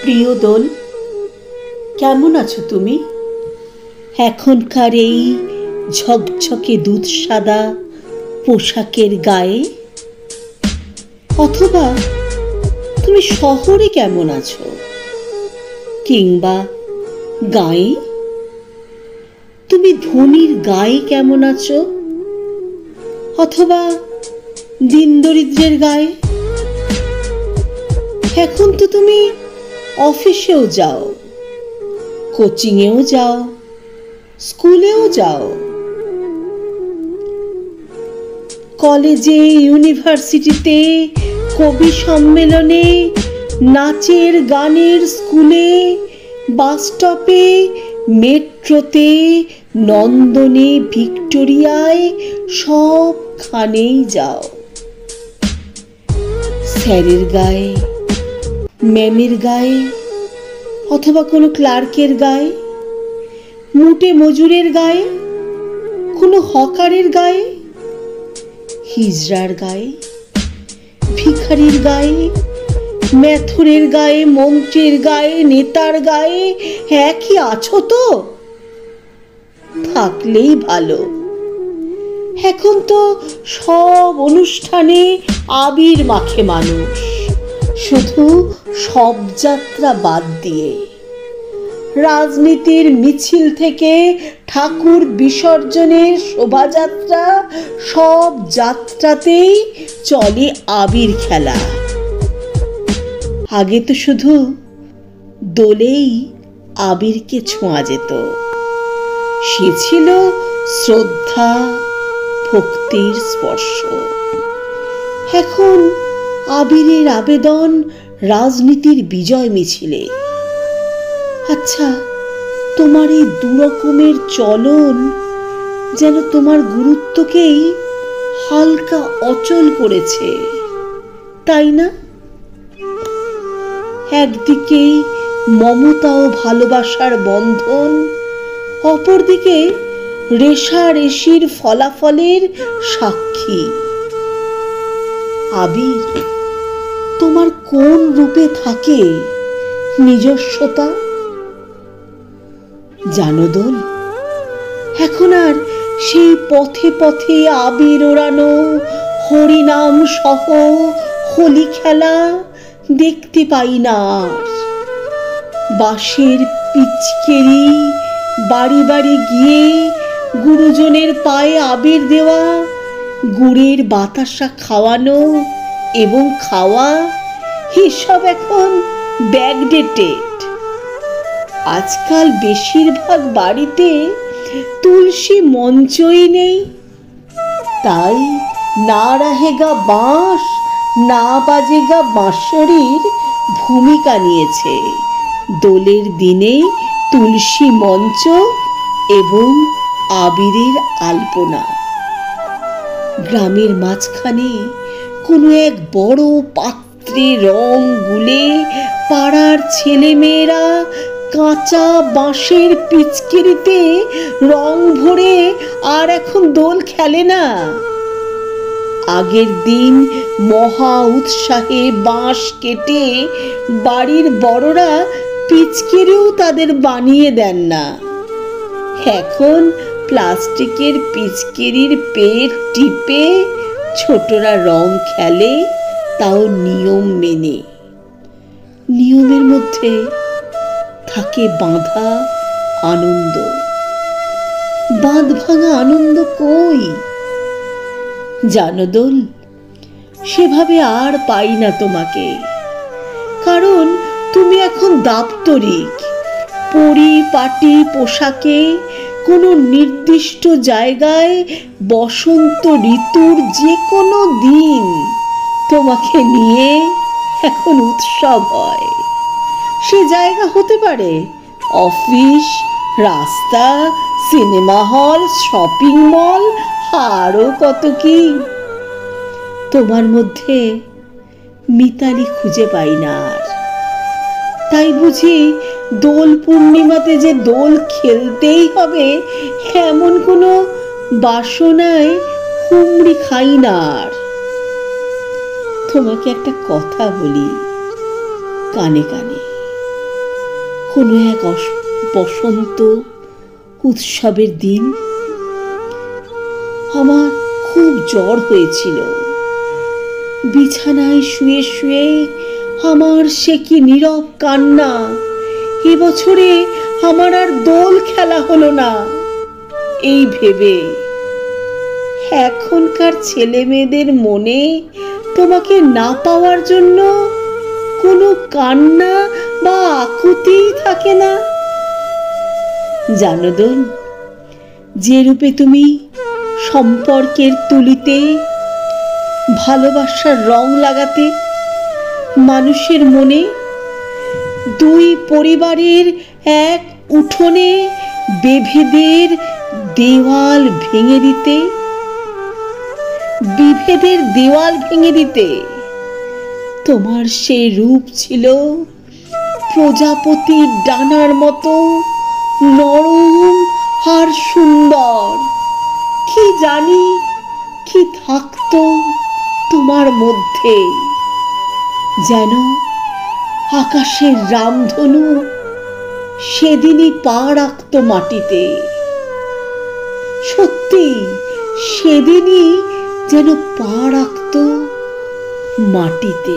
প্রিয় দোল, কেমন আছো তুমি? এখনকার এই ঝকঝকে দুধ সাদা পোশাকের গায়ে, অথবা তুমি শহরে কেমন আছো, কিংবা গায়ে? তুমি ধনীর গায়ে কেমন আছো, অথবা দিন দরিদ্রের গায়ে? এখন তো তুমি অফিসেও যাও, কোচিংয়েও যাও, স্কুলেও যাও, কলেজে, ইউনিভার্সিটিতে, কবি সম্মেলনে, নাচের গানের স্কুলে, বাস স্টপে, মেট্রোতে, নন্দনে, ভিক্টোরিয়ায়, সবখানেই যাও। স্যারের গায়ে, ম্যামের গায়ে, অথবা কোনো ক্লার্কের গায়ে, মুটে মজুরের গায়ে, কোনো হকারের গায়ে, হিজড়ার গায়ে, ভিখারির গায়ে, মেথরের গায়ে, মন্ত্রীর গায়ে, নেতার গায়ে একই আছো তো? থাকলেই ভালো। এখন তো সব অনুষ্ঠানে আবির মাখে মানুষ, শুধু শবযাত্রা বাদ দিয়ে। রাজনীতির মিছিল থেকে ঠাকুর বিসর্জনের শোভাযাত্রা, সব যাত্রাতেই চলে আবির খেলা। আগে তো শুধু দোলেই আবিরকে ছোঁয়া যেত, সে ছিল শ্রদ্ধা ভক্তির স্পর্শ। এখন আবিরের আবেদন রাজনীতির বিজয় মিছিলে। আচ্ছা, তোমার এই দুরকমের চলন যেন তোমার গুরুত্বকেই হালকা অচল করেছে, তাই না? একদিকে মমতা ও ভালোবাসার বন্ধন, অপরদিকে রেষারেষির ফলাফলের সাক্ষী। আবির তোমার কোন রূপে থাকে নিজস্বতা? জানো দোল, এখন আর সেই পথে পথে আবির ওড়ানো, হরিনাম সহ হোলি খেলা দেখতে পাই না আর। বাঁশের পিচকেরি, বাড়ি বাড়ি গিয়ে গুরুজনের পায়ে আবির দেওয়া, গুড়ের বাতাসা খাওয়ানো এবং খাওয়া, এসব এখন ব্যাকডেটেড। আজকাল বেশিরভাগ বাড়িতে তুলসী মঞ্চই নেই, তাই না রাহেগা বাঁশ, না বাজেগা বাঁশরির ভূমিকা নিয়েছে দোলের দিনে তুলসী মঞ্চ এবং আবিরের আলপনা। গ্রামের মাঝখানে কোনো এক বড় পাত্রে রং গুলে পাড়ার ছেলেমেয়েরা কাঁচা বাঁশের পিচকিরিতে রং ভরে আর এখন দোল খেলে না। আগের দিন মহা উৎসাহে বাঁশ কেটে বাড়ির বড়রা পিচকিরিও তাদের বানিয়ে দেন না। এখন প্লাস্টিকের পিচকিরির পেট টিপে ছোটরা রং খেলে, তাও নিয়ম মেনে। নিয়মের মধ্যে থাকে বাঁধা আনন্দ। বাঁধ ভাঙা আনন্দ কই? জানো দোল, সেভাবে আর পাই না তোমাকে, কারণ তুমি এখন দাপ্তরিক, পরিপাটি পোশাকে কোনো নির্দিষ্ট জায়গায় বসন্ত ঋতুর যে কোনো দিন তোমাকে নিয়ে এখন উৎসব হয়। সে জায়গা হতে পারে অফিস, রাস্তা, সিনেমা হল, শপিং মল, আরো কত কি। তোমার মধ্যে মিতালি খুঁজে পাই না আর। তাই বুঝি দোল পূর্ণিমাতে যে দোল খেলতেই হবে এমন কোনো বাসনায় হুমড়ি খাই না আর। তোমাকে একটা কথা বলি কানে কানে, কোনো এক বসন্ত উৎসবের দিন আমার খুব জ্বর হয়েছিল। বিছানায় শুয়ে শুয়ে আমার সে কি নীরব কান্না। এবছরে আমার আর দোল খেলা হলো না। এই ভেবে এখনকার ছেলে মেয়েদের মনে তোমাকে না পাওয়ার জন্য কোনো কান্না বা আকুতি থাকে না। জানো দোল, যে রূপে তুমি সম্পর্কের তুলিতে ভালোবাসার রং লাগাতে মানুষের মনে, দুই পরিবারের এক উঠোনে বিভেদের দেওয়াল ভেঙে দিতে, বিভেদের দেওয়াল ভেঙে দিতে তোমার সে রূপ ছিল প্রজাপতির ডানার মতো নরম আর সুন্দর। কি জানি কি থাকতো তোমার মধ্যে, যেন আকাশের রামধনু সেদিনই পা রাখতো মাটিতে। সত্যি সেদিনই যেন পা রাখতো মাটিতে।